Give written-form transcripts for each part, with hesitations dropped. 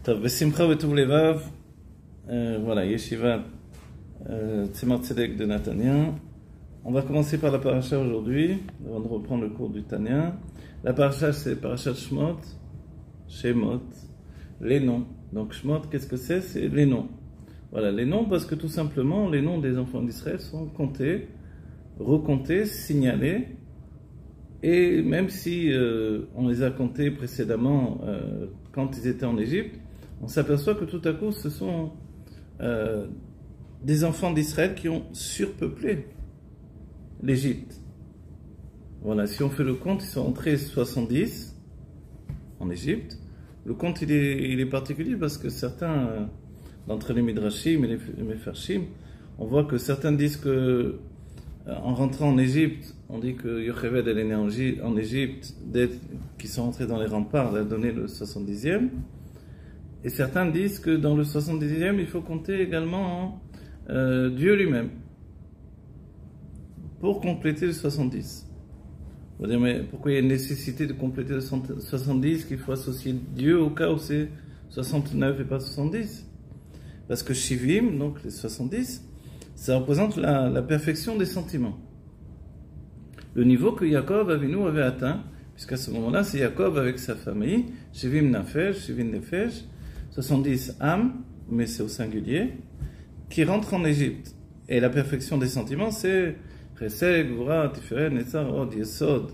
טוב, בשמחה וטוב לבב, voilà, Yeshiva Tzemar Tzedek de Natania. On va commencer par la paracha aujourd'hui, avant de reprendre le cours du Tanya. La paracha, c'est parachat Shemot, Shemot, les noms. Donc Shemot, qu'est-ce que c'est? C'est les noms. Voilà, les noms, parce que tout simplement, les noms des enfants d'Israël sont comptés, recomptés, signalés. Et même si on les a comptés précédemment quand ils étaient en Égypte, on s'aperçoit que tout à coup, ce sont des enfants d'Israël qui ont surpeuplé l'Égypte. Voilà, si on fait le compte, ils sont entrés 70 en Égypte. Le compte, il est particulier parce que certains, d'entre les Midrashim et les Mefarshim, on voit que certains disent que en rentrant en Égypte, on dit que Yocheved elle est née en Égypte, qui sont entrés dans les remparts, elle a donné le 70e. Et certains disent que dans le 70e, il faut compter également Dieu lui-même pour compléter le 70. On va dire, mais pourquoi il y a une nécessité de compléter le 70, qu'il faut associer Dieu au cas où c'est 69 et pas 70? Parce que Shivim, donc les 70, ça représente la perfection des sentiments. Le niveau que Yaakov Avinu avait atteint, puisqu'à ce moment-là, c'est Yaakov avec sa famille, Shivim Nafesh, Shivim Nefesh, 70 âmes, mais c'est au singulier, qui rentrent en Égypte. Et la perfection des sentiments, c'est Chesed, Gvura, Tiferet, Netzar, Od, Yesod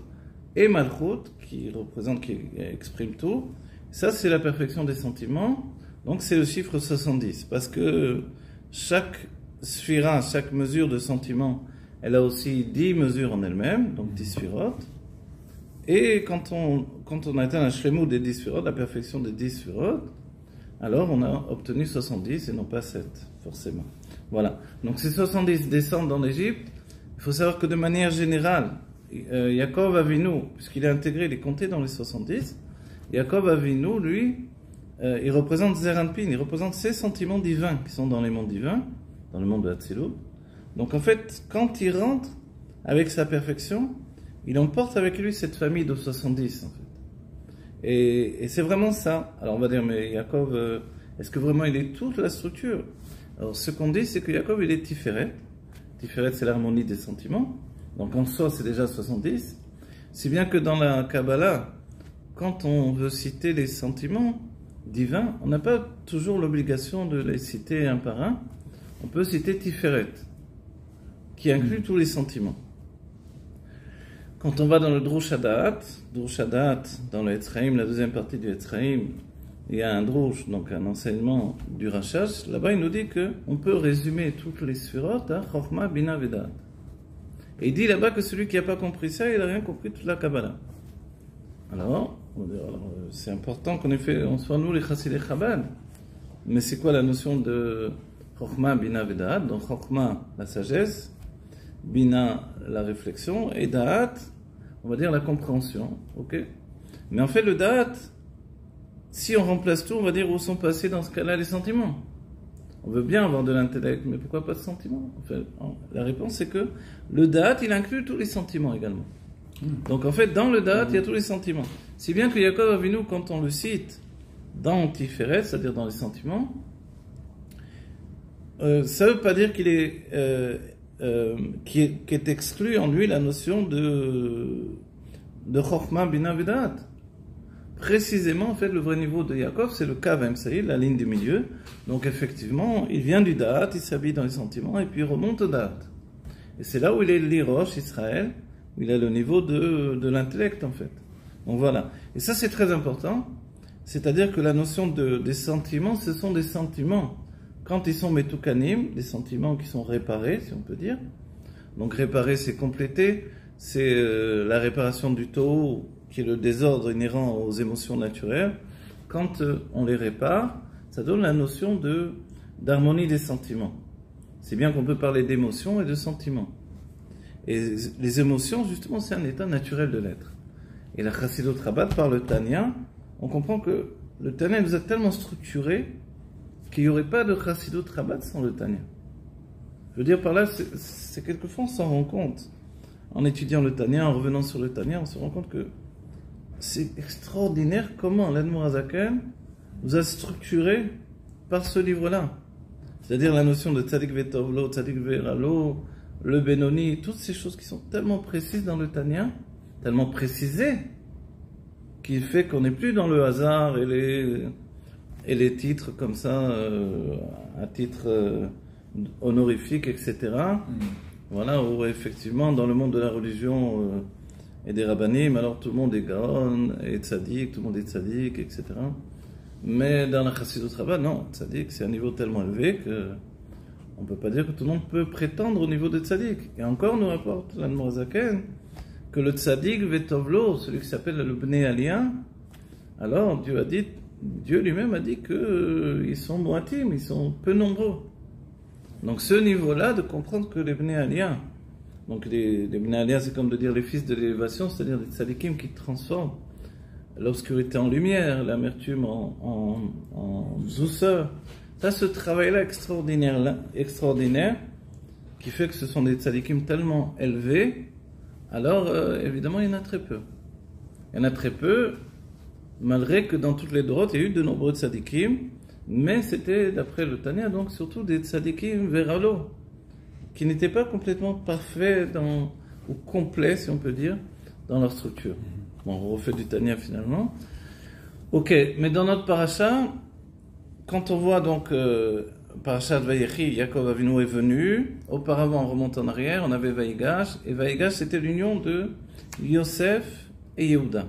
et Malchut, qui exprime tout. Ça, c'est la perfection des sentiments. Donc, c'est le chiffre 70. Parce que chaque sphira, chaque mesure de sentiment, elle a aussi 10 mesures en elle-même, donc 10 sphirot. Et quand on atteint la shlemut des 10 sphirot, la perfection des 10 sphirot, alors on a obtenu 70 et non pas 7, forcément. Voilà. Donc ces 70 descendent dans l'Égypte. Il faut savoir que de manière générale, Yaakov Avinu, puisqu'il est intégré, il est compté dans les 70, Yaakov Avinu, lui, il représente Zeranpin, il représente ces sentiments divins qui sont dans les mondes divins, dans le monde de Hatzilut. Donc en fait, quand il rentre avec sa perfection, il emporte avec lui cette famille de 70 en fait. Et c'est vraiment ça. Alors on va dire, mais Yaakov, est-ce que vraiment il est toute la structure? Alors ce qu'on dit, c'est que Yaakov il est Tiferet. Tiferet, c'est l'harmonie des sentiments. Donc en soi, c'est déjà 70. Si bien que dans la Kabbalah, quand on veut citer les sentiments divins, on n'a pas toujours l'obligation de les citer un par un. On peut citer Tiferet, qui inclut tous les sentiments. Quand on va dans le Drush Hadaat, dans le Etzraïm, la deuxième partie du Etzraïm, il y a un Drush, donc un enseignement du Rashash. Là-bas, il nous dit qu'on peut résumer toutes les Sphirot à Chokhmah, Bina, Vedat. Et il dit là-bas que celui qui n'a pas compris ça, il n'a rien compris toute la Kabbalah. Alors c'est important on soit nous les Chassidei Chabad. Mais c'est quoi la notion de Chokhmah, Bina, Vedat? Donc Chokhmah, la sagesse, Bina, la réflexion, et Da'at, on va dire la compréhension, ok? Mais en fait, le Da'at, si on remplace tout, on va dire où sont passés dans ce cas-là les sentiments. On veut bien avoir de l'intellect, mais pourquoi pas de sentiments? En fait, la réponse c'est que le Da'at, il inclut tous les sentiments également. Donc en fait, dans le Da'at, il y a tous les sentiments. Si bien que Yaakov Avinu, quand on le cite dans Tiferet, c'est-à-dire dans les sentiments, ça ne veut pas dire qu'il est qui est exclu en lui la notion de Chokhmah, Bina, Vedat. Précisément, en fait, le vrai niveau de Yaakov, c'est le Kav Emsaïl, la ligne du milieu. Donc, effectivement, il vient du Da'at, il s'habille dans les sentiments, et puis il remonte au Da'at. Et c'est là où il est l'Irosh, Israël, où il a le niveau de l'intellect, en fait. Donc, voilà. Et ça, c'est très important. C'est-à-dire que la notion des sentiments, ce sont des sentiments. Quand ils sont metukanim, des sentiments qui sont réparés, si on peut dire. Donc réparer, c'est compléter, c'est la réparation du taux, qui est le désordre inhérent aux émotions naturelles. Quand on les répare, ça donne la notion d'harmonie des sentiments. C'est bien qu'on peut parler d'émotions et de sentiments. Et les émotions, justement, c'est un état naturel de l'être. Et la Chassidut Rabat, par le Tanya, on comprend que le Tanya nous a tellement structuré qu'il n'y aurait pas de Chassidut Rabat sans le Tanya. Je veux dire par là, c'est quelquefois on s'en rend compte. En étudiant le Tanya, en revenant sur le Tanya, on se rend compte que c'est extraordinaire comment l'Admor HaZaken nous a structuré par ce livre-là. C'est-à-dire la notion de Tzadik Vetovlo, Tzadik Veralo, le Benoni, toutes ces choses qui sont tellement précises dans le Tanya, tellement précisées, qui fait qu'on n'est plus dans le hasard et les titres comme ça, à titre honorifique, etc. Voilà, où effectivement, dans le monde de la religion et des rabbanim, alors tout le monde est Gaon et Tzadik, tout le monde est Tzadik, etc. Mais dans la Chassidut Rabbah, non, Tzadik, c'est un niveau tellement élevé que on ne peut pas dire que tout le monde peut prétendre au niveau de Tzadik. Et encore, nous rapporte l'Admor Zaken que le Tzadik Vetovlo, celui qui s'appelle le Bnei Aliyah, alors Dieu lui-même a dit qu'ils sont moatim, ils sont peu nombreux. Donc ce niveau-là, de comprendre que les Bnei Aliyah, donc les Bnei Aliyah, c'est comme de dire les fils de l'élévation, c'est-à-dire des tzadikim qui transforment l'obscurité en lumière, l'amertume en douceur. Ça, ce travail-là extraordinaire, qui fait que ce sont des tzadikim tellement élevés, alors évidemment il y en a très peu. Il y en a très peu, malgré que dans toutes les drotes, il y a eu de nombreux tzadikim, mais c'était, d'après le Tanya, donc surtout des tzadikim veralo, qui n'étaient pas complètement parfaits ou complets, si on peut dire, dans leur structure. Bon, on refait du Tanya finalement. Ok, mais dans notre paracha, quand on voit donc Parashat Vayechi, Yaakov Avinu est venu. Auparavant, on remonte en arrière, on avait Vaïgash. Et Vaïgash, c'était l'union de Yosef et Yehuda.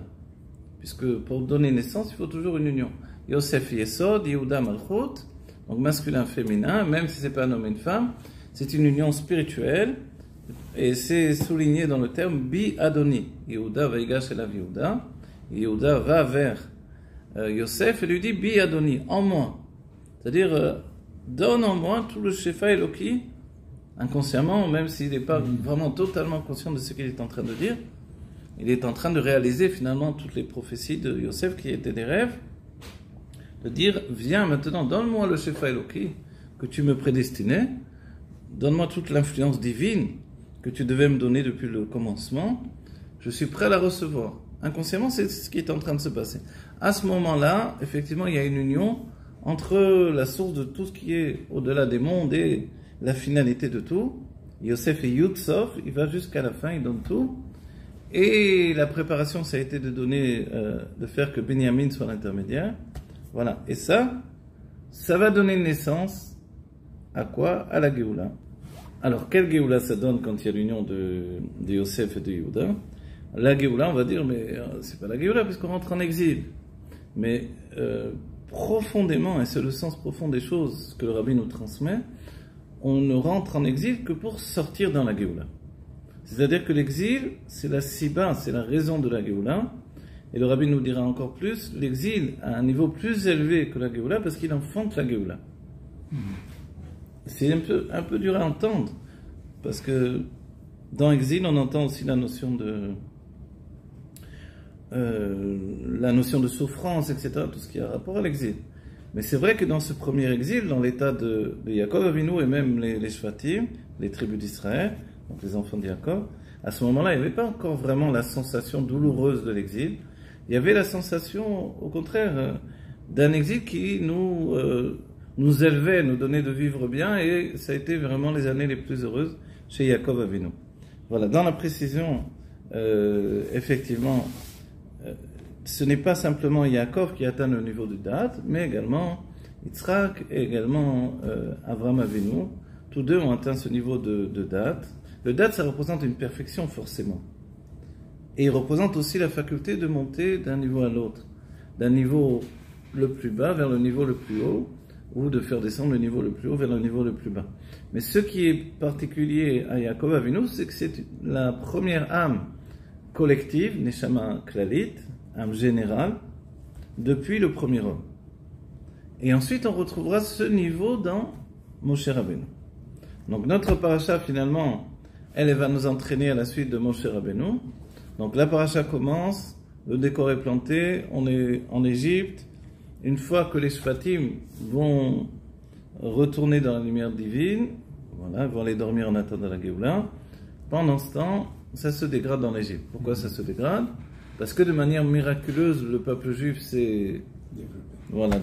Puisque pour donner naissance, il faut toujours une union. Yosef Yesod, Yehuda Malchut, donc masculin, féminin, même si ce n'est pas un homme et une femme. C'est une union spirituelle. Et c'est souligné dans le terme Bi Adoni. Yehuda Vaïgash elav Yehuda. Yehuda va vers Yosef et lui dit Bi Adoni, en moi. C'est-à-dire, donne en moi tout le Shefa Eloki, inconsciemment, même s'il n'est pas vraiment totalement conscient de ce qu'il est en train de dire. Il est en train de réaliser finalement toutes les prophéties de Yosef qui étaient des rêves. De dire, viens maintenant, donne-moi le Shefa Eloki que tu me prédestinais. Donne-moi toute l'influence divine que tu devais me donner depuis le commencement. Je suis prêt à la recevoir. Inconsciemment, c'est ce qui est en train de se passer. À ce moment-là, effectivement, il y a une union entre la source de tout ce qui est au-delà des mondes et la finalité de tout. Yosef et Yud-Sof, il va jusqu'à la fin, il donne tout. Et la préparation, ça a été de faire que Benjamin soit l'intermédiaire. Voilà. Et ça va donner naissance à quoi? À la Géoula. Alors, quelle Géoula ça donne quand il y a l'union de Yosef et de Yehuda? La Géoula, on va dire, mais c'est pas la Géoula puisqu'on rentre en exil. Mais profondément, et c'est le sens profond des choses que le Rabbi nous transmet, on ne rentre en exil que pour sortir dans la Géoula. C'est-à-dire que l'exil, c'est la siba, c'est la raison de la Géoula. Et le Rabbi nous dira encore plus, l'exil a un niveau plus élevé que la Géoula parce qu'il enfante la Géoula. C'est un peu dur à entendre, parce que dans l'exil, on entend aussi la notion de souffrance, etc., tout ce qui a rapport à l'exil. Mais c'est vrai que dans ce premier exil, dans l'état de Yaakov Avinu et même les Shvatim, les tribus d'Israël, donc les enfants de Yaakov, à ce moment-là, il n'y avait pas encore vraiment la sensation douloureuse de l'exil. Il y avait la sensation, au contraire, d'un exil qui nous élevait, nous donnait de vivre bien, et ça a été vraiment les années les plus heureuses chez Yaakov Avinu. Voilà, dans la précision, effectivement, ce n'est pas simplement Yaakov qui atteint le niveau de date, mais également Yitzhak et également Avraham Avinu. Tous deux ont atteint ce niveau de date. Le date, ça représente une perfection forcément. Et il représente aussi la faculté de monter d'un niveau à l'autre, d'un niveau le plus bas vers le niveau le plus haut, ou de faire descendre le niveau le plus haut vers le niveau le plus bas. Mais ce qui est particulier à Yaakov Avinu, c'est que c'est la première âme collective, Neshama Klalit, âme générale, depuis le premier homme. Et ensuite, on retrouvera ce niveau dans Moshe Rabbeinu. Donc notre paracha, finalement, elle va nous entraîner à la suite de Moshe Rabbeinu. Donc la paracha commence, le décor est planté, on est en Égypte. Une fois que les Shvatim vont retourner dans la lumière divine, voilà, vont aller dormir en attendant la Géoula, pendant ce temps, ça se dégrade dans l'Égypte. Pourquoi ça se dégrade? Parce que de manière miraculeuse, le peuple juif s'est Voilà,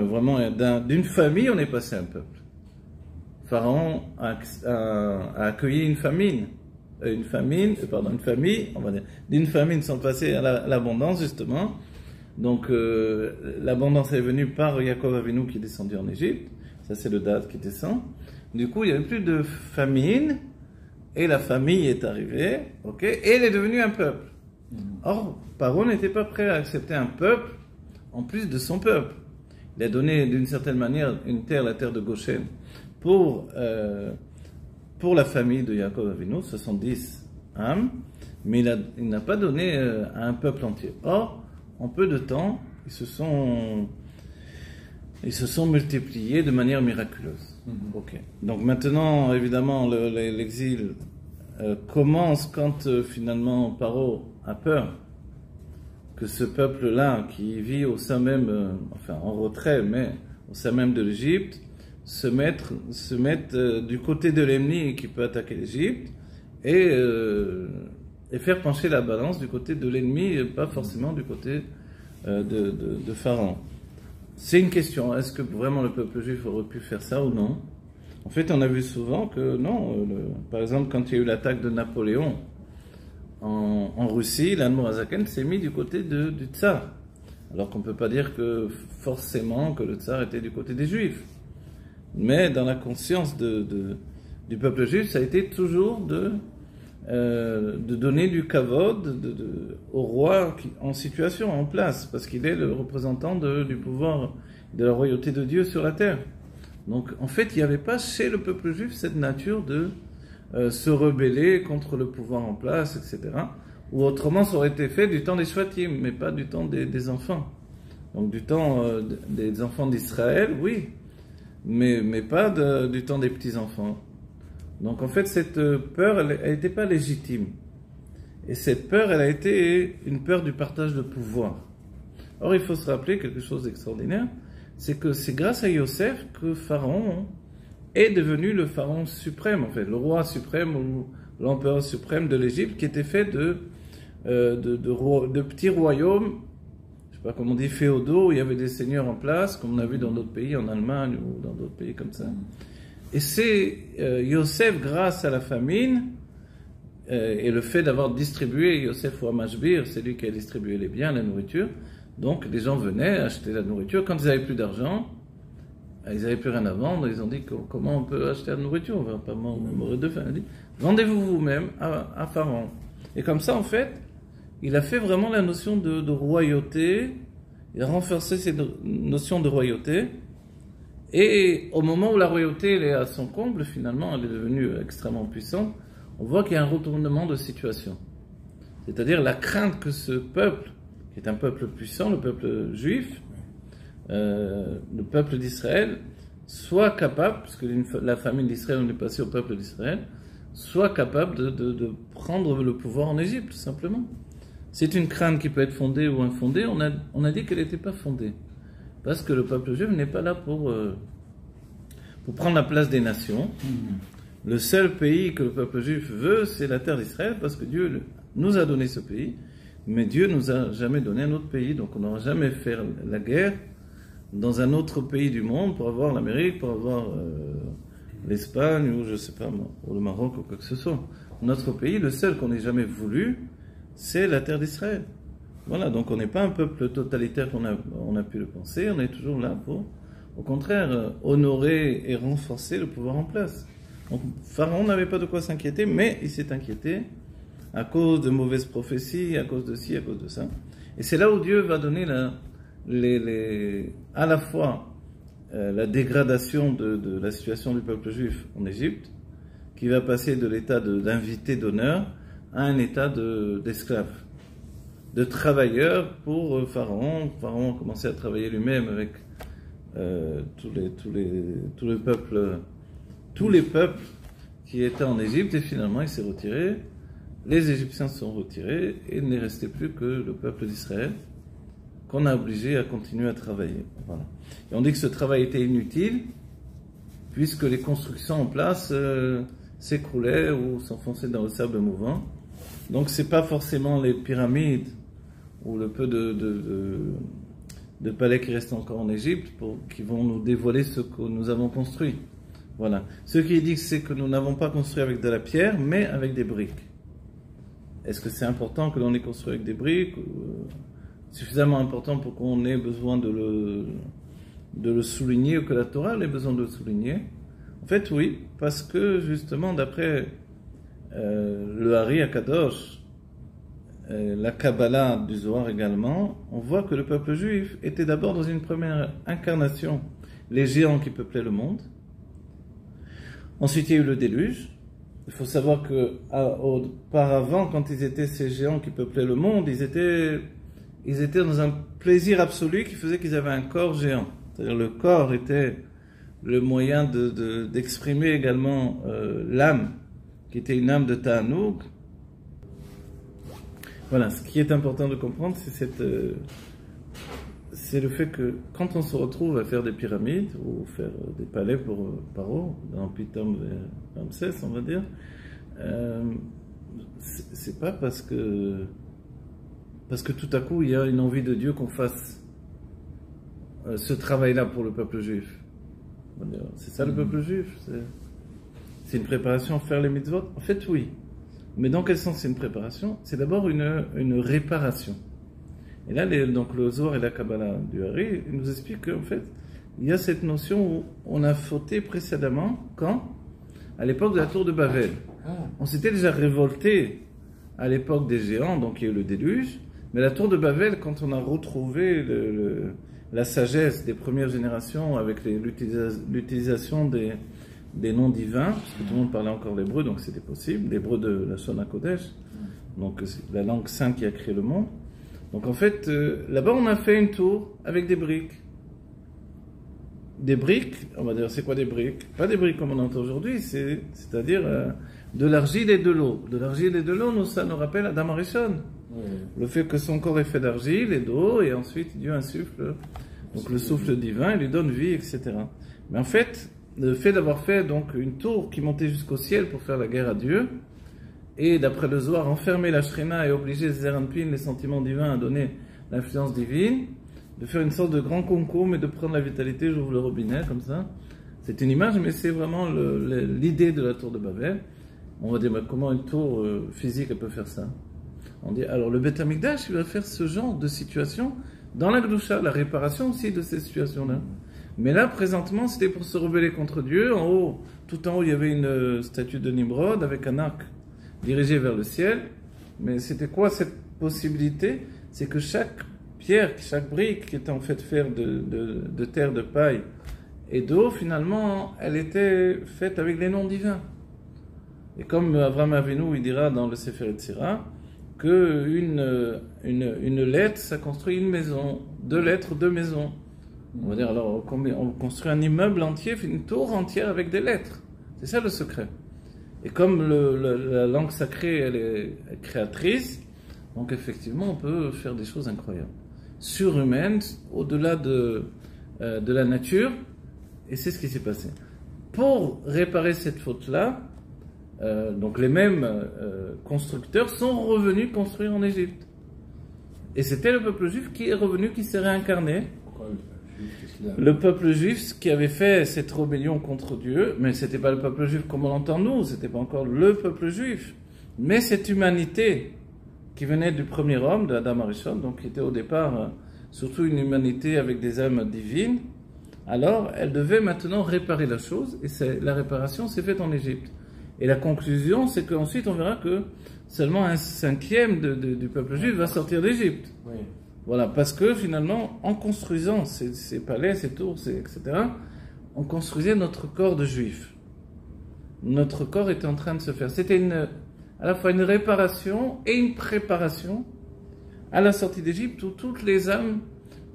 vraiment, d'une famille, on est passé à un peuple. Pharaon a accueilli une famille, une famille, on va dire. D'une famine sont passés à l'abondance, justement. Donc, l'abondance est venue par Yaakov Avinu qui est descendu en Égypte. Ça, c'est le date qui descend. Du coup, il n'y avait plus de famine, et la famille est arrivée, ok, et elle est devenue un peuple. Or, Pharaon n'était pas prêt à accepter un peuple en plus de son peuple. Il a donné d'une certaine manière une terre, la terre de Goshen, pour la famille de Yaakov Avinu, 70 âmes, mais il n'a pas donné à un peuple entier. Or, en peu de temps, ils se sont multipliés de manière miraculeuse. Okay. Donc maintenant, évidemment, l'exil commence quand finalement Paro a peur que ce peuple-là, qui vit au sein même, enfin en retrait, mais au sein même de l'Égypte, se mette du côté de l'ennemi qui peut attaquer l'Égypte et faire pencher la balance du côté de l'ennemi, pas forcément du côté de Pharaon. C'est une question, est-ce que vraiment le peuple juif aurait pu faire ça ou non? En fait, on a vu souvent que non. Par exemple, quand il y a eu l'attaque de Napoléon en Russie, l'Admorazaken s'est mis du côté du tsar. Alors qu'on ne peut pas dire que forcément que le tsar était du côté des juifs. Mais dans la conscience du peuple juif, ça a été toujours de donner du kavod au roi en situation, en place, parce qu'il est le représentant du pouvoir, de la royauté de Dieu sur la terre. Donc en fait, il n'y avait pas chez le peuple juif cette nature de se rebeller contre le pouvoir en place, etc. Ou autrement, ça aurait été fait du temps des Shvatim, mais pas du temps des enfants. Donc du temps des enfants d'Israël, oui, mais pas du temps des petits-enfants. Donc en fait, cette peur, elle n'était pas légitime. Et cette peur, elle a été une peur du partage de pouvoir. Or, il faut se rappeler quelque chose d'extraordinaire, c'est que c'est grâce à Yosef que Pharaon est devenu le Pharaon suprême, en fait, le roi suprême ou l'empereur suprême de l'Égypte, qui était fait de petits royaumes, je sais pas comment on dit, féodaux, où il y avait des seigneurs en place, comme on a vu dans d'autres pays, en Allemagne ou dans d'autres pays comme ça. Et c'est Yosef, grâce à la famine, et le fait d'avoir distribué, Yosef ou Amashbir, c'est lui qui a distribué les biens, la nourriture. Donc les gens venaient acheter la nourriture. Quand ils n'avaient plus d'argent, ils n'avaient plus rien à vendre, ils ont dit comment on peut acheter la nourriture, on ne va pas mourir de faim. Il a dit, vendez-vous vous-même à Pharaon. Et comme ça, en fait, il a fait vraiment la notion de royauté, il a renforcé cette notion de royauté. Et au moment où la royauté elle est à son comble, finalement, elle est devenue extrêmement puissante, on voit qu'il y a un retournement de situation. C'est-à-dire la crainte que ce peuple, qui est un peuple puissant, le peuple juif, le peuple d'Israël, soit capable, puisque la famille d'Israël, on est passé au peuple d'Israël, soit capable de prendre le pouvoir en Égypte, tout simplement. C'est une crainte qui peut être fondée ou infondée, on a dit qu'elle n'était pas fondée. Parce que le peuple juif n'est pas là pour prendre la place des nations. Le seul pays que le peuple juif veut, c'est la terre d'Israël, parce que Dieu nous a donné ce pays, mais Dieu nous a jamais donné un autre pays, donc on n'aura jamais fait la guerre dans un autre pays du monde pour avoir l'Amérique, pour avoir l'Espagne, ou je sais pas moi, ou le Maroc, ou quoi que ce soit. Notre pays, le seul qu'on n'ait jamais voulu, c'est la terre d'Israël. Voilà, donc on n'est pas un peuple totalitaire qu'on a pu le penser, on est toujours là pour, au contraire, honorer et renforcer le pouvoir en place. Donc Pharaon n'avait pas de quoi s'inquiéter, mais il s'est inquiété à cause de mauvaises prophéties, à cause de ci, à cause de ça. Et c'est là où Dieu va donner à la fois la dégradation de la situation du peuple juif en Égypte, qui va passer de l'état d'invité d'honneur à un état d'esclave. De travailleurs pour Pharaon. Pharaon a commencé à travailler lui-même avec tous les peuples qui étaient en Égypte, et finalement il s'est retiré. Les Égyptiens se sont retirés et il n'est resté plus que le peuple d'Israël qu'on a obligé à continuer à travailler. Voilà. Et on dit que ce travail était inutile puisque les constructions en place s'écroulaient ou s'enfonçaient dans le sable mouvant. Donc c'est pas forcément les pyramides ou le peu de palais qui restent encore en Égypte, qui vont nous dévoiler ce que nous avons construit. Voilà. Ce qui dit, c'est que nous n'avons pas construit avec de la pierre, mais avec des briques. Est-ce que c'est important que l'on ait construit avec des briques? Suffisamment important pour qu'on ait besoin de le souligner, ou que la Torah ait besoin de le souligner? En fait, oui, parce que justement, d'après le Hari Akadosh, la Kabbalah du Zohar également, on voit que le peuple juif était d'abord dans une première incarnation, les géants qui peuplaient le monde. Ensuite, il y a eu le déluge. Il faut savoir que auparavant, quand ils étaient ces géants qui peuplaient le monde, ils étaient dans un plaisir absolu qui faisait qu'ils avaient un corps géant. C'est-à-dire le corps était le moyen d'exprimer également l'âme, qui était une âme de Ta'anoug. Voilà, ce qui est important de comprendre, c'est le fait que quand on se retrouve à faire des pyramides ou faire des palais pour Paro, dans Pithom et Ramsès, on va dire, c'est pas parce que tout à coup il y a une envie de Dieu qu'on fasse ce travail-là pour le peuple juif. C'est ça le peuple juif, c'est une préparation à faire les mitzvot. En fait, oui. Mais dans quel sens c'est une préparation? C'est d'abord une réparation. Et là, donc le Zohar et la Kabbalah du Hari nous expliquent qu'en fait, il y a cette notion où on a fauté précédemment, quand? À l'époque de la tour de Babel. On s'était déjà révolté à l'époque des géants, donc il y a eu le déluge, mais la tour de Babel, quand on a retrouvé la sagesse des premières générations avec l'utilisation des noms divins, parce que tout le monde parlait encore l'hébreu, donc c'était possible, l'hébreu de la Shona Kodesh, donc la langue sainte qui a créé le monde. Donc en fait, là-bas on a fait une tour avec des briques. Des briques, on va dire, c'est quoi des briques? Pas des briques comme on entend aujourd'hui, c'est-à-dire de l'argile et de l'eau. De l'argile et de l'eau, ça nous rappelle Adam Arishon. Le fait que son corps est fait d'argile et d'eau, et ensuite Dieu insuffle, donc le souffle divin, il lui donne vie, etc. Mais en fait, le fait d'avoir fait donc une tour qui montait jusqu'au ciel pour faire la guerre à Dieu, et d'après le Zohar, enfermer la Shrina et obliger Zeranpin, les sentiments divins, à donner l'influence divine, de faire une sorte de grand concours, mais de prendre la vitalité, j'ouvre le robinet, comme ça. C'est une image, mais c'est vraiment l'idée de la tour de Babel. On va dire, mais comment une tour physique elle peut faire ça? On dit, alors le Beth Amikdash, il va faire ce genre de situation dans la Gdusha, la réparation aussi de ces situations-là. Mais là, présentement, c'était pour se rebeller contre Dieu. En haut, tout en haut, il y avait une statue de Nimrod avec un arc dirigé vers le ciel. Mais c'était quoi cette possibilité? C'est que chaque pierre, chaque brique qui était en fait faite de terre, de paille et d'eau, finalement, elle était faite avec les noms divins. Et comme Avraham Avinu, il dira dans le Sefer Yetzirah, qu'une lettre, ça construit une maison. 2 lettres, 2 maisons. On va dire, alors, on construit un immeuble entier, une tour entière avec des lettres. C'est ça le secret. Et comme la langue sacrée, elle est créatrice, donc effectivement, on peut faire des choses incroyables. Surhumaines, au-delà de la nature, et c'est ce qui s'est passé. Pour réparer cette faute-là, donc les mêmes constructeurs sont revenus construire en Égypte. Et c'était le peuple juif qui est revenu, qui s'est réincarné. Le peuple juif qui avait fait cette rébellion contre Dieu, mais c'était pas le peuple juif comme on l'entend nous, c'était pas encore le peuple juif, mais cette humanité qui venait du premier homme, de Adam Arishon, donc qui était au départ surtout une humanité avec des âmes divines. Alors, elle devait maintenant réparer la chose, et la réparation s'est faite en Égypte. Et la conclusion, c'est qu'ensuite on verra que seulement 1/5 du peuple juif va sortir d'Égypte. Oui. Voilà, parce que finalement, en construisant ces palais, ces tours, etc., on construisait notre corps de juif. Notre corps était en train de se faire. C'était à la fois une réparation et une préparation à la sortie d'Égypte, où toutes les âmes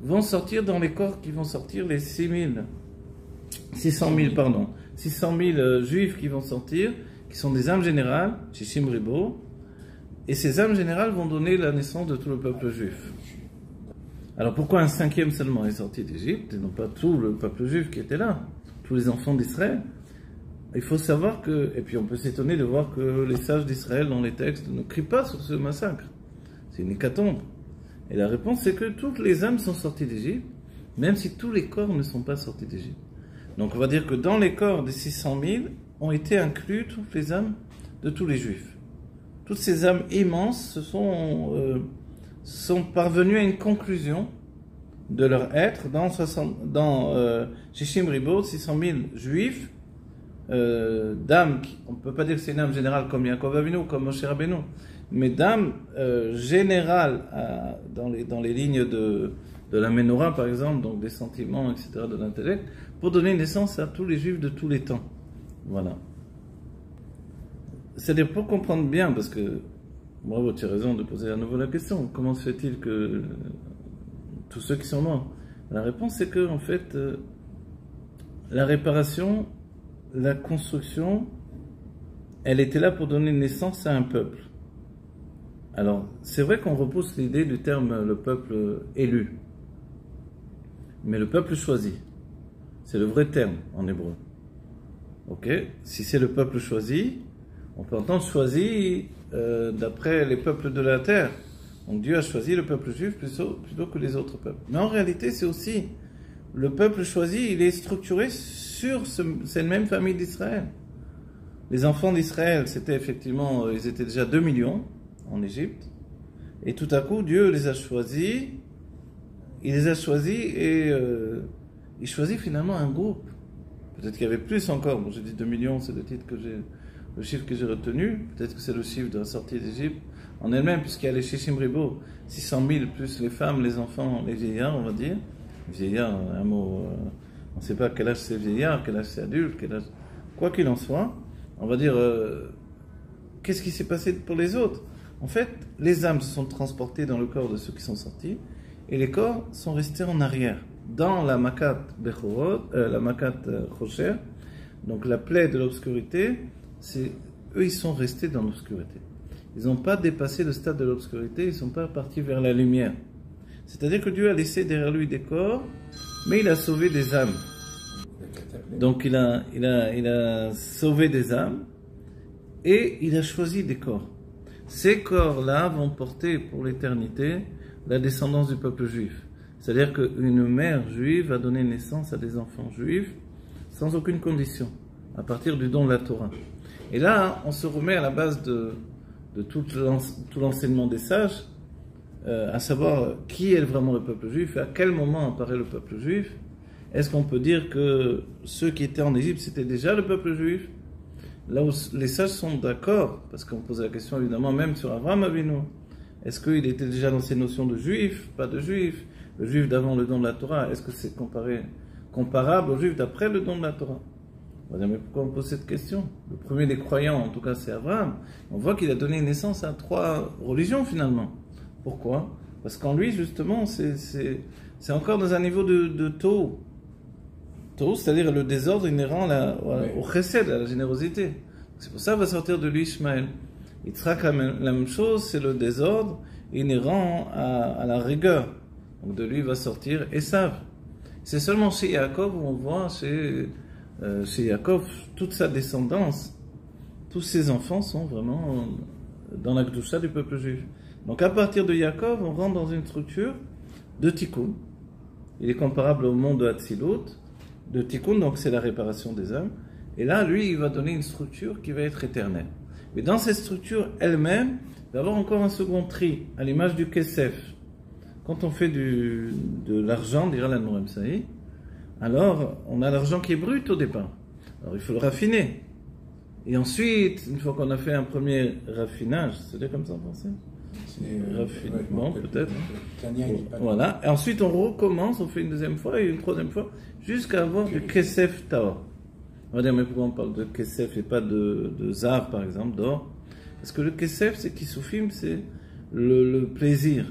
vont sortir dans les corps qui vont sortir, les 600 000 juifs qui vont sortir, qui sont des âmes générales, Shishim Ribo, et ces âmes générales vont donner la naissance de tout le peuple juif. Alors pourquoi 1/5 seulement est sorti d'Égypte, et non pas tout le peuple juif qui était là, tous les enfants d'Israël? Il faut savoir que, et puis on peut s'étonner de voir que les sages d'Israël dans les textes ne crient pas sur ce massacre. C'est une hécatombe. Et la réponse, c'est que toutes les âmes sont sorties d'Égypte, même si tous les corps ne sont pas sortis d'Égypte. Donc on va dire que dans les corps des 600 000 ont été inclus toutes les âmes de tous les Juifs. Toutes ces âmes immenses sont parvenues à une conclusion de leur être dans Shishim Ribot, 600 000 Juifs, d'âmes, on ne peut pas dire que c'est une âme générale comme Yaakov Avinu, comme Moshe Rabbeinu, mais d'âmes générales dans les lignes de la Ménorah, par exemple, donc des sentiments, etc., de l'intellect, pour donner naissance à tous les Juifs de tous les temps. Voilà. C'est-à-dire, pour comprendre bien, parce que, bravo, tu as raison de poser à nouveau la question, comment se fait-il que tous ceux qui sont morts? La réponse, c'est que, en fait, la réparation, la construction, elle était là pour donner naissance à un peuple. Alors, c'est vrai qu'on repousse l'idée du terme le peuple élu, mais le peuple choisi, c'est le vrai terme en hébreu. Ok? Si c'est le peuple choisi, on peut entendre choisi d'après les peuples de la terre. Donc Dieu a choisi le peuple juif plutôt que les autres peuples. Mais en réalité, c'est aussi le peuple choisi, il est structuré sur cette même famille d'Israël. Les enfants d'Israël, c'était effectivement, ils étaient déjà 2 millions en Égypte. Et tout à coup, Dieu les a choisis. Il les a choisis et il choisit finalement un groupe. Peut-être qu'il y avait plus encore. Bon, j'ai dit 2 millions, c'est le chiffre que j'ai retenu. Peut-être que c'est le chiffre de la sortie d'Égypte en elle-même, puisqu'il y a les Shishim Ribot, 600 000 plus les femmes, les enfants, les vieillards, on va dire. Vieillard, un mot, on ne sait pas quel âge c'est vieillard, quel âge c'est adulte, quel âge. Quoi qu'il en soit, on va dire, qu'est-ce qui s'est passé pour les autres? En fait, les âmes se sont transportées dans le corps de ceux qui sont sortis, et les corps sont restés en arrière, dans la Makat Bechorot, la Makat Chosher, donc la plaie de l'obscurité, eux ils sont restés dans l'obscurité. Ils n'ont pas dépassé le stade de l'obscurité, ils ne sont pas partis vers la lumière. C'est-à-dire que Dieu a laissé derrière lui des corps, mais il a sauvé des âmes. Donc il a sauvé des âmes, et il a choisi des corps. Ces corps-là vont porter pour l'éternité la descendance du peuple juif. C'est-à-dire qu'une mère juive va donner naissance à des enfants juifs sans aucune condition, à partir du don de la Torah. Et là, on se remet à la base de tout l'enseignement des sages, à savoir qui est vraiment le peuple juif et à quel moment apparaît le peuple juif. Est-ce qu'on peut dire que ceux qui étaient en Égypte, c'était déjà le peuple juif? Là où les sages sont d'accord, parce qu'on pose la question évidemment même sur Abraham Avinu. Est-ce qu'il était déjà dans ces notions de juif, pas de juif? Le juif d'avant le don de la Torah, est-ce que c'est comparable au juif d'après le don de la Torah? On va dire, mais pourquoi on pose cette question? Le premier des croyants, en tout cas, c'est Abraham. On voit qu'il a donné naissance à 3 religions finalement. Pourquoi? Parce qu'en lui, justement, c'est encore dans un niveau de taux. Taux, c'est-à-dire le désordre inhérent au chesed, à la générosité. C'est pour ça qu'il va sortir de lui Ishmaël. Yitzhak, la même chose, c'est le désordre inhérent à la rigueur. Donc de lui va sortir Esav. C'est seulement chez Yaakov où on voit chez Yaakov toute sa descendance. Tous ses enfants sont vraiment dans la Kedusha du peuple juif. Donc à partir de Yaakov, on rentre dans une structure de Tikkun. Il est comparable au monde de Hatzilut, de Tikkun, donc c'est la réparation des âmes. Et là, lui, il va donner une structure qui va être éternelle. Mais dans cette structure elle-même, il va y avoir encore un second tri, à l'image du Kesef. Quand on fait de l'argent, dira la Nourem Saï, alors on a l'argent qui est brut au départ. Alors il faut le raffiner. Et ensuite, une fois qu'on a fait un premier raffinage, c'est comme ça en français? Raffinement, peut-être. Voilà. Et ensuite, on recommence, on fait une deuxième fois et une troisième fois, jusqu'à avoir du Kesef Taor. On va dire, mais pourquoi on parle de Kesef et pas de Zav, par exemple, d'or? Parce que le Kesef, c'est Kisufim, c'est le plaisir,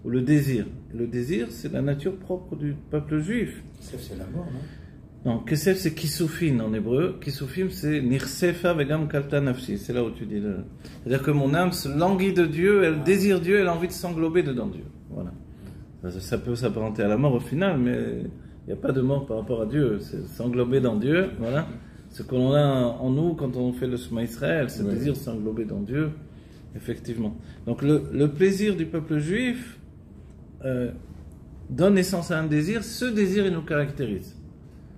ou le désir. Le désir, c'est la nature propre du peuple juif. Kesef, c'est la mort, non? Non, Kesef, c'est Kisufin en hébreu. Kisufim, c'est Nirsefa vegam kalta nafshi. C'est là où tu dis. C'est-à-dire que mon âme se languit de Dieu, elle désire Dieu, elle a envie de s'englober dedans Dieu. Voilà. Ça peut s'apparenter à la mort au final, mais il n'y a pas de mort par rapport à Dieu. C'est s'englober dans Dieu. Voilà. Ce que l'on a en nous quand on fait le Shema Israël, c'est le désir de s'englober dans Dieu. Effectivement. Donc le plaisir du peuple juif donne naissance à un désir, ce désir il nous caractérise.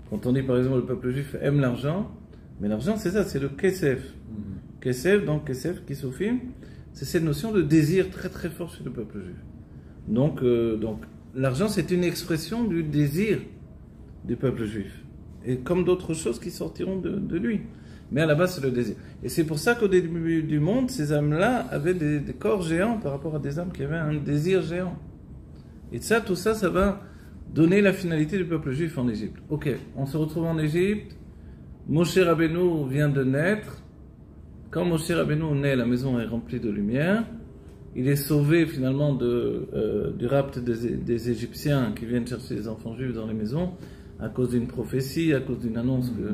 Quand on dit par exemple le peuple juif aime l'argent, mais l'argent c'est ça, c'est le kesef. Kesef, donc kesef, kisofim, c'est cette notion de désir très très fort chez le peuple juif. Donc l'argent c'est une expression du désir du peuple juif. Et comme d'autres choses qui sortiront de lui. Mais à la base c'est le désir. Et c'est pour ça qu'au début du monde, ces âmes-là avaient des corps géants par rapport à des âmes qui avaient un désir géant. Et ça, tout ça, ça va donner la finalité du peuple juif en Égypte. Ok, on se retrouve en Égypte, Moshe Rabbeinu vient de naître. Quand Moshe Rabbeinu naît, la maison est remplie de lumière. Il est sauvé finalement du rapt des Égyptiens qui viennent chercher les enfants juifs dans les maisons à cause d'une prophétie, à cause d'une annonce que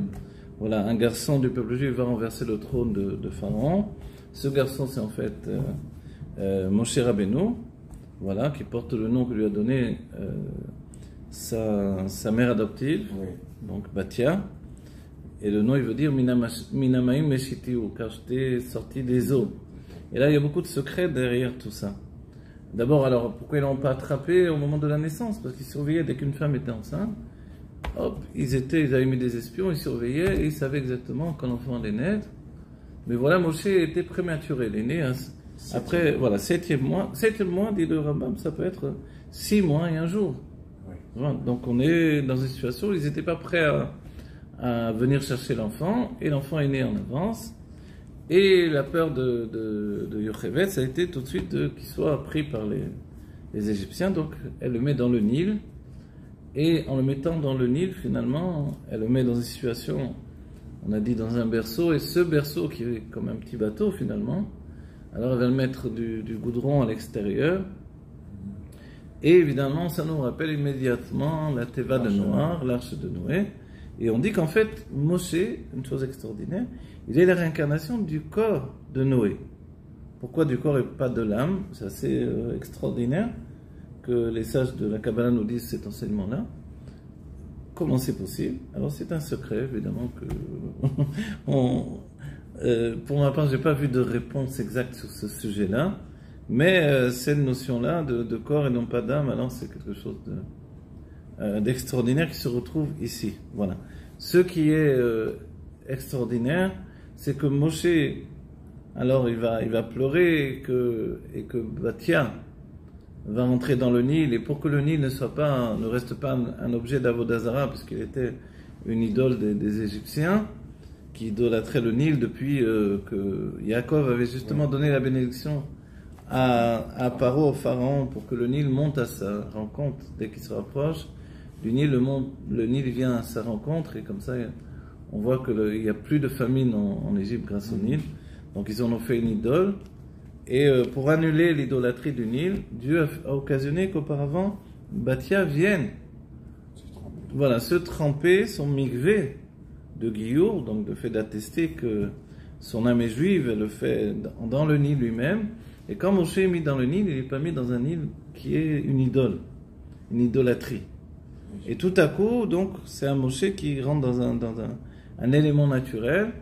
voilà, un garçon du peuple juif va renverser le trône de Pharaon. Ce garçon, c'est en fait Moshe Rabbeinu. Voilà, qui porte le nom que lui a donné sa mère adoptive, donc Batia. Et le nom, il veut dire Minamaim Meshitiu, car j'étais sorti des eaux. Et là, il y a beaucoup de secrets derrière tout ça. D'abord, alors, pourquoi ils ne l'ont pas attrapé au moment de la naissance? Parce qu'ils surveillaient dès qu'une femme était enceinte. Hop, ils avaient mis des espions, ils surveillaient et ils savaient exactement quand l'enfant allait naître. Mais voilà, Moshe était prématuré, il est né après, voilà, 7e mois. 7e mois, dit le Rambam, ça peut être 6 mois et 1 jour. Voilà, donc on est dans une situation où ils n'étaient pas prêts à venir chercher l'enfant, et l'enfant est né en avance. Et la peur de Yocheved, ça a été tout de suite qu'il soit pris par les Égyptiens. Donc elle le met dans le Nil. Et en le mettant dans le Nil, finalement, elle le met dans une situation, on a dit dans un berceau, et ce berceau qui est comme un petit bateau finalement, alors elle va le mettre du goudron à l'extérieur. Et évidemment, ça nous rappelle immédiatement la Teva de Noir, l'arche de Noé. Et on dit qu'en fait, Moshe, une chose extraordinaire, il est la réincarnation du corps de Noé. Pourquoi du corps et pas de l'âme? C'est assez extraordinaire que les sages de la Kabbalah nous disent cet enseignement-là. Comment c'est possible? Alors c'est un secret, évidemment, que pour ma part, je n'ai pas vu de réponse exacte sur ce sujet-là, mais cette notion-là de corps et non pas d'âme, alors c'est quelque chose d'extraordinaire qui se retrouve ici. Voilà. Ce qui est extraordinaire, c'est que Moshe, alors il va pleurer et que Batia va rentrer dans le Nil, et pour que le Nil ne reste pas un objet d'Avodazara, puisqu'il était une idole des Égyptiens, qui idolâtraient le Nil depuis que Yaakov avait justement donné la bénédiction à Paro, au Pharaon, pour que le Nil monte à sa rencontre dès qu'il se rapproche du Nil. Le Nil vient à sa rencontre, et comme ça on voit qu'il n'y a plus de famine en Égypte grâce au Nil. Donc ils en ont fait une idole. Et pour annuler l'idolâtrie du Nil, Dieu a occasionné qu'auparavant Batia vienne se tremper son mikvé de Giour, donc le fait d'attester que son âme est juive, elle le fait dans le Nil lui-même. Et quand Moshe est mis dans le Nil, il n'est pas mis dans un Nil qui est une idole, une idolâtrie. Et tout à coup, donc, c'est un Moshe qui rentre dans un élément naturel.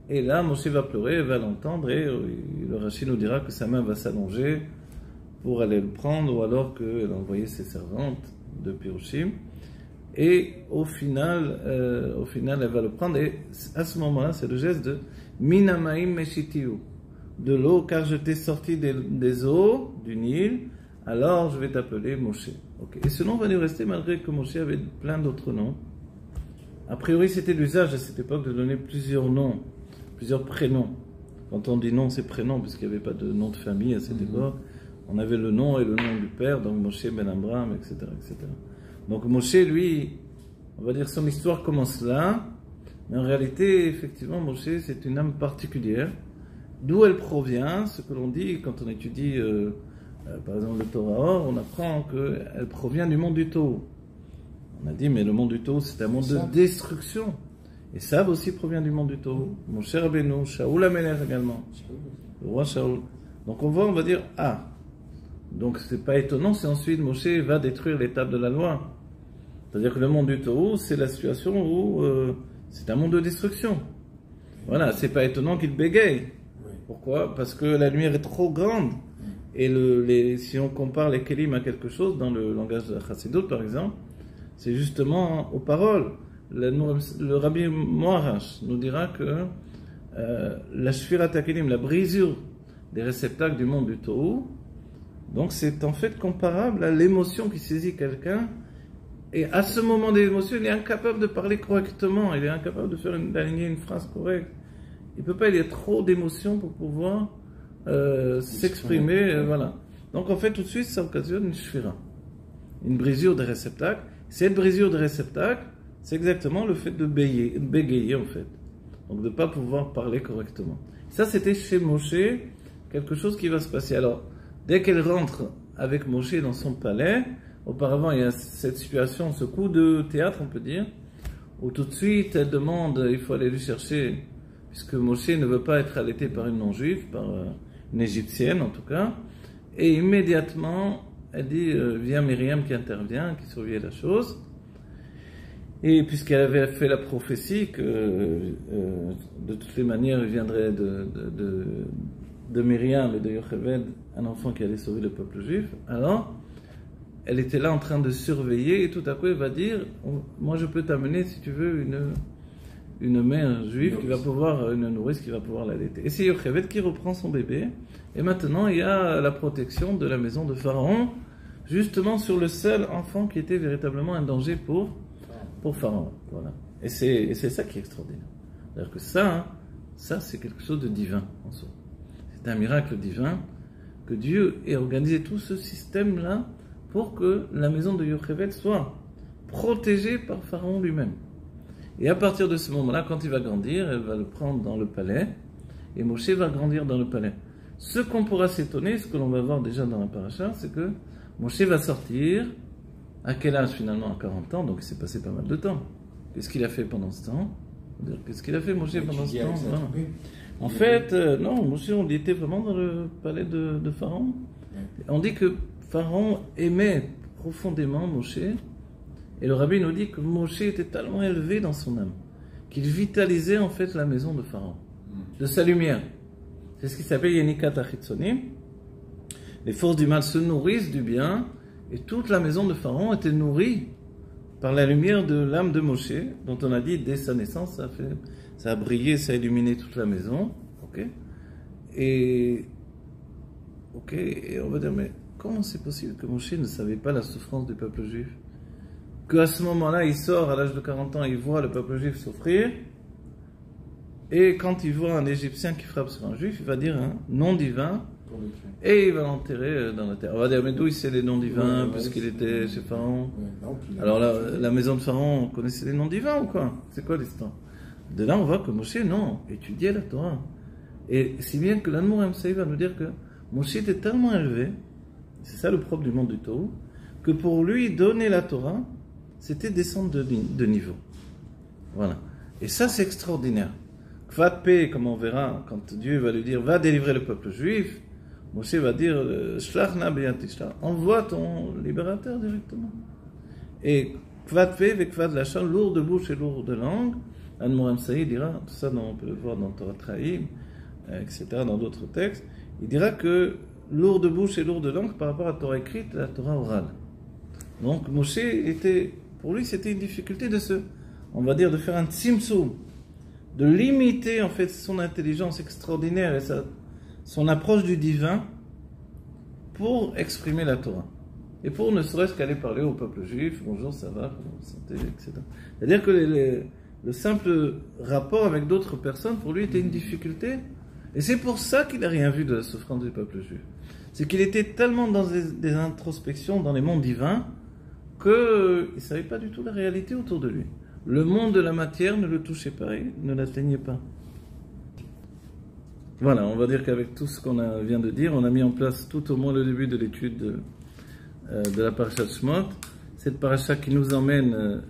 Et là, Moshe va pleurer, il va l'entendre, et le Rashi nous dira que sa main va s'allonger pour aller le prendre, ou alors qu'elle a envoyé ses servantes de Pirushim. Et au final, elle va le prendre, et à ce moment-là, c'est le geste de Minamaim Meshitiu, de l'eau, car je t'ai sorti des eaux du Nil, alors je vais t'appeler Moshe. Okay. Et ce nom va nous rester malgré que Moshe avait plein d'autres noms. A priori, c'était l'usage à cette époque de donner plusieurs noms, plusieurs prénoms. Quand on dit nom, c'est prénom, puisqu'il n'y avait pas de nom de famille à cette époque. On avait le nom et le nom du père, donc Moshe ben Amram, etc., etc. Donc Moshe, lui, on va dire son histoire commence là, mais en réalité, effectivement, Moshe, c'est une âme particulière. D'où elle provient, ce que l'on dit quand on étudie, par exemple, le Torah Or, on apprend qu'elle provient du monde du Tohu. On a dit, mais le monde du Tohu, c'est un monde de destruction. Et Sab aussi provient du monde du Tohu. Moshe Rabbeinu, Shaoul HaMelech également, le roi Shaoul. Donc on va dire, donc c'est pas étonnant si ensuite Moshe va détruire l'étape de la loi. C'est-à-dire que le monde du Tohu, c'est la situation où c'est un monde de destruction. Voilà, c'est pas étonnant qu'il bégaye. Pourquoi? Parce que la lumière est trop grande Et si on compare les kelim à quelque chose, dans le langage de la Chassidut par exemple, c'est justement aux paroles. Le Rabbi Moarash nous dira que la shfirat kelim, la brisure des réceptacles du monde du Tohu, donc c'est en fait comparable à l'émotion qui saisit quelqu'un. Et à ce moment d'émotion, il est incapable de parler correctement, il est incapable d'aligner une phrase correcte. Il peut pas, il y a trop d'émotions pour pouvoir s'exprimer, voilà. Donc en fait, tout de suite, ça occasionne une shfira, une brisure des réceptacles. Cette brisure des réceptacles, c'est exactement le fait de bégayer en fait. Donc de ne pas pouvoir parler correctement. Ça, c'était chez Moshe, quelque chose qui va se passer. Alors, dès qu'elle rentre avec Moshe dans son palais, auparavant, il y a cette situation, ce coup de théâtre, on peut dire, où tout de suite, elle demande, il faut aller lui chercher, puisque Moshe ne veut pas être allaité par une non-juive, par une égyptienne en tout cas, et immédiatement, elle dit, vient Myriam qui intervient, qui surveille la chose, et puisqu'elle avait fait la prophétie que de toutes les manières, il viendrait de Myriam et de Yocheved un enfant qui allait sauver le peuple juif, alors elle était là en train de surveiller et tout à coup elle va dire, moi je peux t'amener si tu veux une mère juive qui va pouvoir, une nourrice qui va pouvoir l'allaiter. Et c'est Yocheved qui reprend son bébé, et maintenant il y a la protection de la maison de Pharaon, justement sur le seul enfant qui était véritablement un danger pour Pharaon. Voilà. Et c'est ça qui est extraordinaire. C'est-à-dire que ça c'est quelque chose de divin en soi. C'est un miracle divin que Dieu ait organisé tout ce système-là pour que la maison de Yocheved soit protégée par Pharaon lui-même. Et à partir de ce moment-là, quand il va grandir, elle va le prendre dans le palais, et Moshe va grandir dans le palais. Ce qu'on pourra s'étonner, ce que l'on va voir déjà dans la paracha, c'est que Moshe va sortir, à quel âge finalement? À 40 ans, donc il s'est passé pas mal de temps. Qu'est-ce qu'il a fait pendant ce temps? Qu'est-ce qu'il a fait Moshe pendant ce temps? Voilà. En fait, non, Moshe, on était vraiment dans le palais de Pharaon. On dit que Pharaon aimait profondément Moshe, et le rabbi nous dit que Moshe était tellement élevé dans son âme, qu'il vitalisait en fait la maison de Pharaon, de sa lumière. C'est ce qui s'appelle Yenikat Achitzonim. Les forces du mal se nourrissent du bien, et toute la maison de Pharaon était nourrie par la lumière de l'âme de Moshe, dont on a dit dès sa naissance, ça a brillé, ça a illuminé toute la maison. Et on va dire, mais comment c'est possible que Moshe ne savait pas la souffrance du peuple juif? Qu'à ce moment-là, il sort à l'âge de 40 ans, il voit le peuple juif souffrir, et quand il voit un Égyptien qui frappe sur un juif, il va dire un nom divin, et il va l'enterrer dans la terre. On va dire, mais d'où il sait les noms divins, puisqu'il était chez Pharaon? Alors la maison de Pharaon, on connaissait les noms divins ou quoi? C'est quoi l'histoire? De là, on voit que Moshe, non, étudiait la Torah. Et si bien que l'Admour Amsaï va nous dire que Moshe était tellement élevé, c'est ça le propre du monde du Tohu, que pour lui, donner la Torah, c'était descendre de niveau. Voilà. Et ça, c'est extraordinaire. Kvatpe, comme on verra, quand Dieu va lui dire, va délivrer le peuple juif, Moshe va dire, Shlachna b'yatishta, envoie ton libérateur directement. Et Kvatpe, vekvad lachon, lourd de bouche et lourd de langue, Admour Amsaï dira, tout ça on peut le voir dans Torah Traïm, etc., dans d'autres textes, il dira que lourd de bouche et lourd de langue par rapport à la Torah écrite et la Torah orale. Donc Moshe pour lui c'était une difficulté de de faire un tzimtzum, de limiter en fait son intelligence extraordinaire et son approche du divin pour exprimer la Torah. Et pour ne serait-ce qu'aller parler au peuple juif, bonjour, ça va, comment vous sentez, etc. C'est-à-dire que le simple rapport avec d'autres personnes, pour lui, était une difficulté. Et c'est pour ça qu'il n'a rien vu de la souffrance du peuple juif. C'est qu'il était tellement dans des introspections, dans les mondes divins, qu'il ne savait pas du tout la réalité autour de lui. Le monde de la matière ne le touchait pas, et ne l'atteignait pas. Voilà, on va dire qu'avec tout ce qu'on vient de dire, on a mis en place tout au moins le début de l'étude de la paracha de Shemot, cette paracha qui nous emmène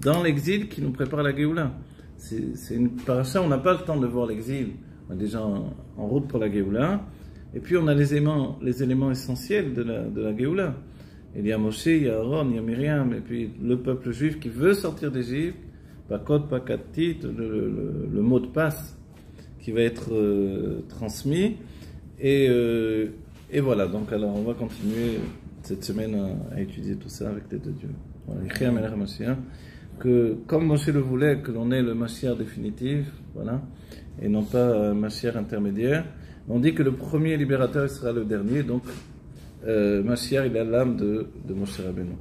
dans l'exil, qui nous prépare la Géoula. C'est une paracha, on n'a pas le temps de voir l'exil, on est déjà en route pour la Géoula, et puis on a les éléments essentiels de la Géoula. Il y a Moshe, il y a Aaron, il y a Myriam, et puis le peuple juif qui veut sortir d'Égypte, Pakot, Pakatit, le mot de passe qui va être transmis, et Et voilà, donc alors on va continuer cette semaine à étudier tout ça avec l'aide de Dieu. Voilà, que comme Moshe le voulait, que l'on ait le Mashiach définitif, voilà, et non pas un Mashiach intermédiaire. On dit que le premier libérateur sera le dernier, donc Mashiach il a l'âme de Moshe Rabbeinu.